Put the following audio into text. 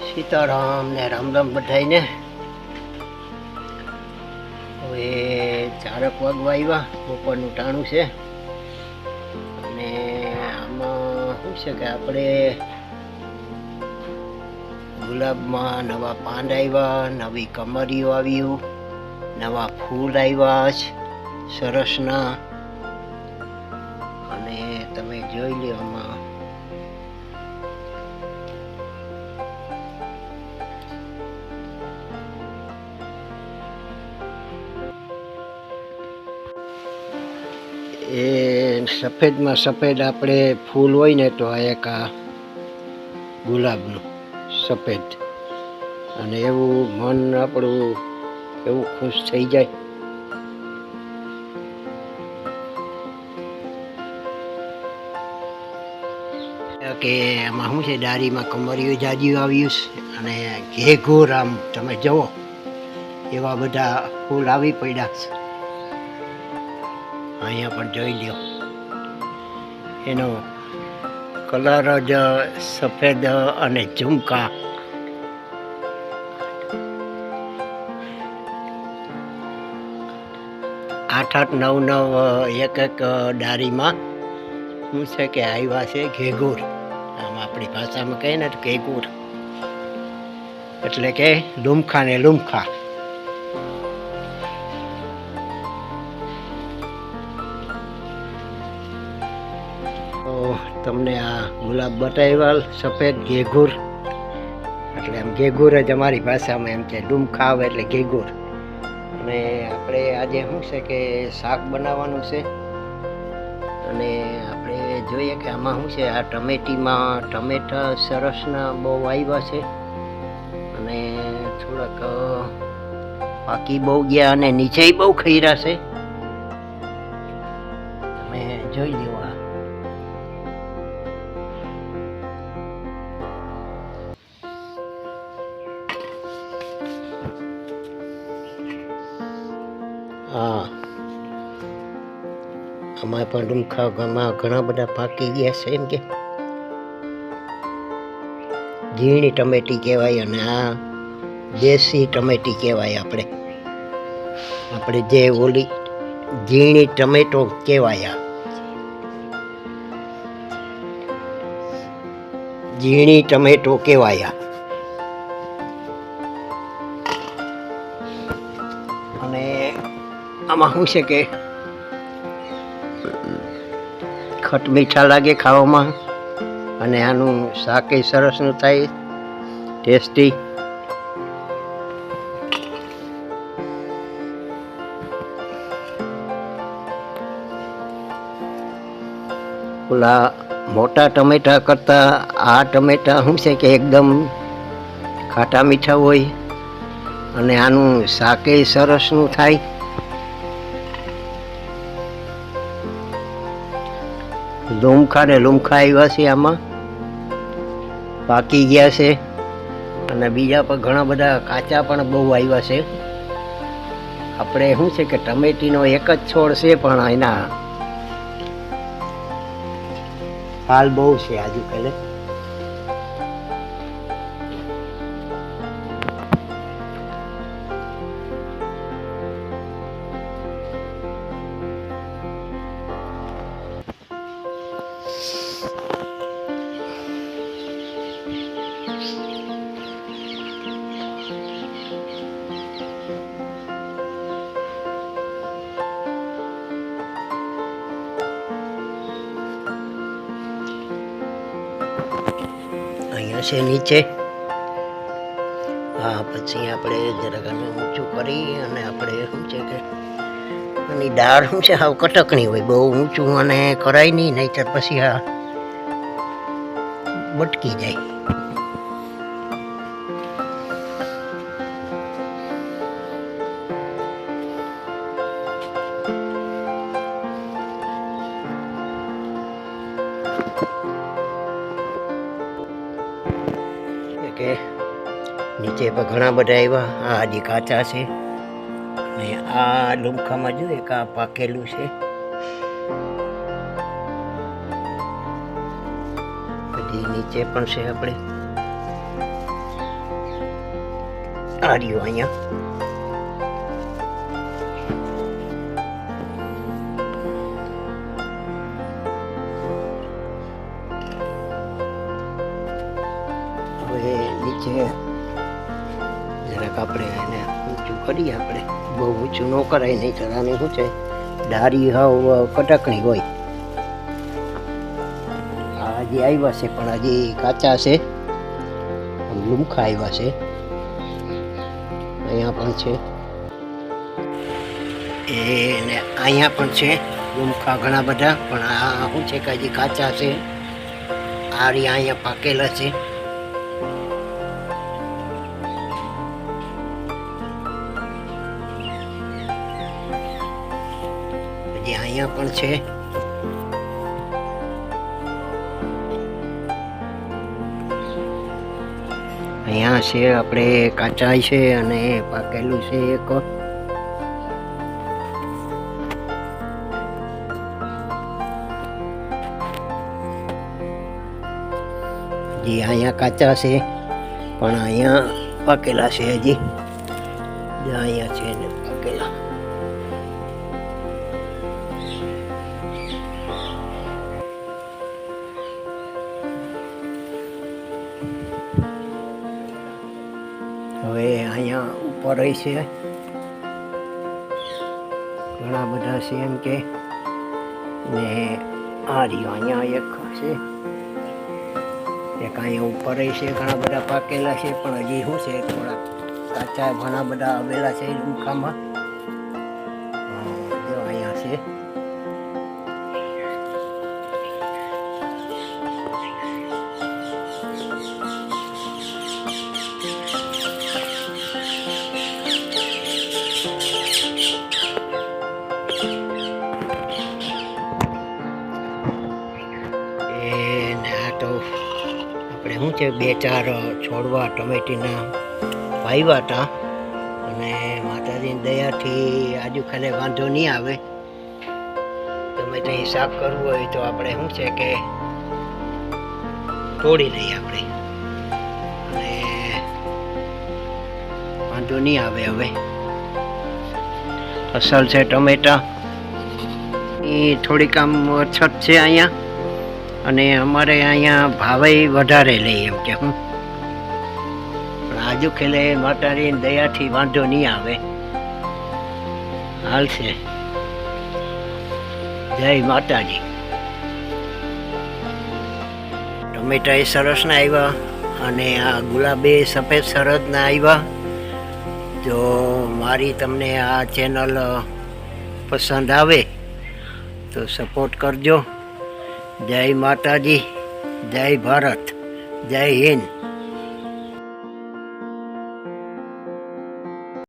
સીતારામ ને રામ રામ બધાઈને. હવે 4 વાગવા આવ્યા, બપોરનું ટાણું છે. અને આમાં શું છે કે આપણે ગુલાબમાં નવા પાન આવ્યા, નવી કમરીઓ આવ્યું, નવા ફૂલ આવ્યા છે સરસના. અને તમે જોઈ લો આમાં એ સફેદમાં સફેદ આપણે ફૂલ હોય ને તો આ એક આ ગુલાબનું સફેદ, અને એવું મન આપણું એવું ખુશ થઈ જાય કે એમાં શું છે, ડાળીમાં કમરીઓ જાજી આવ્યું છે. અને ઘેઘોર આમ તમે જુઓ એવા બધા ફૂલ આવી પડ્યા છે. અહીંયા પણ જોઈ લ્યો, એનો કલર જ સફેદ અને ઝુમકા. 8-8, 9-9 એક ડાળીમાં શું છે કે આવ્યા છે ઘેઘોર. આમ આપણી ભાષામાં કહીએ ને તો ઘેઘોર એટલે કે લુમખા ને લુમખા. તમને આ ગુલાબ બતાવ્યા સફેદ ઘેઘોર, એટલે આમ ઘેઘોર જ અમારી ભાષામાં એમ છે, ડુમખા આવે એટલે ઘેઘોર. અને આપણે આજે શું છે કે શાક બનાવવાનું છે. અને આપણે જોઈએ કે આમાં શું છે, આ ટમેટા સરસના બહુ આવ્યા છે. અને થોડાક પાકી બહુ ગયા અને નીચે બહુ ખઈરા છે. તમે જોઈ લો. હા, આમાં પણ ડુમખામાં ઘણા બધા પાકી ગયા છે. એમ કે ઝીણી ટમેટી કહેવાય, અને આ દેશી ટમેટી કહેવાય. આપણે જે ઓલી ઝીણી ટમેટો કહેવાય, ઝીણી ટમેટો કહેવાય. અને આમાં શું છે કે ખટ મીઠા લાગે ખાવામાં, અને આનું શાક એ સરસનું થાય, ટેસ્ટી. ઓલા મોટા ટમેટા કરતાં આ ટમેટા શું છે કે એકદમ ખાટા મીઠા હોય, અને આનું શાક એ સરસનું થાય. લુમખા ને લુમખા આવ્યા છે, આમાં પાકી ગયા છે. અને બીજા પણ ઘણા બધા કાચા પણ બહુ આવ્યા છે. આપણે શું છે કે ટમેટીનો એક જ છોડ છે, પણ એના ફાલ બહુ છે આજુ પહેલે. અહીંયા છે નીચે. હા, પછી આપણે જરાક ઊંચું કરી અને આપણે શું છે કે એની દાળ શું છે હાવ કટકણી હોય, બહુ ઊંચું અને કરાય નહીં, નહીંતર પછી આ બટકી જાય. કે નીચે પણ ઘણા બધા આવ્યા. આ હજી કાચા છે, અને આ લુમખામાં જોઈએ કે આ પાકેલું છે. બધી નીચે પણ છે આપણે. આ રહ્યું અહીંયા. હવે નીચે જરાક આપણે એને ઊંચું કરીએ. આપણે બહુ ઊંચું ન કરાય, નહીં તો આની શું છે ડારી હાવ કટકણી હોય. આ હજી આવ્યા છે પણ હજી કાચા છે, લૂમખા આવ્યા છે. અહીંયા પણ છે એને અહીંયા પણ છે લૂમખા ઘણા બધા, પણ આ શું છે કે હજી કાચા છે. આ રહ્યા અહીંયા પાકેલા છે. હજી અહીંયા પણ છે. અહીંયા છે આપણે કાચા છે અને પાકેલું છે એક. હજી અહીંયા કાચા છે પણ અહીંયા પાકેલા છે. હજી અહીંયા છે ને પાકેલા. હવે અહીંયા ઉપર છે ઘણા બધા છે એમ કે, ને આ રહ્યો અહીંયા એક છે, એક અહીંયા ઉપર છે ઘણા બધા પાકેલા છે, પણ હજી શું છે થોડા કાચા ઘણા બધા આવેલા છે લૂમખામાં. જો અહીંયા છે. આપણે શું છે 2-4 છોડવા ટમેટીના વાવ્યા હતા, અને માતાજીની દયાથી આજુ ખાને વાંધો નહીં આવે. ગમે ત્યાં શાક કરવું હોય તો આપણે શું છે કે તોડી લઈએ આપણે, અને વાંધો નહીં આવે. હવે અસલ છે ટમેટા. એ થોડીક આમ અછત છે અહીંયા, અને અમારે અહીંયા ભાવે વધારે લઈએ એમ કે હું. પણ આજુ ખેલે માતાજીની દયાથી વાંધો નહીં આવે, હાલશે. જય માતાજી. ટમેટા એ સરસના આવ્યા, અને આ ગુલાબી સફેદ સરસના આવ્યા. જો મારી તમને આ ચેનલ પસંદ આવે તો સપોર્ટ કરજો. જય માતાજી, જય ભારત, જય હિન્દ.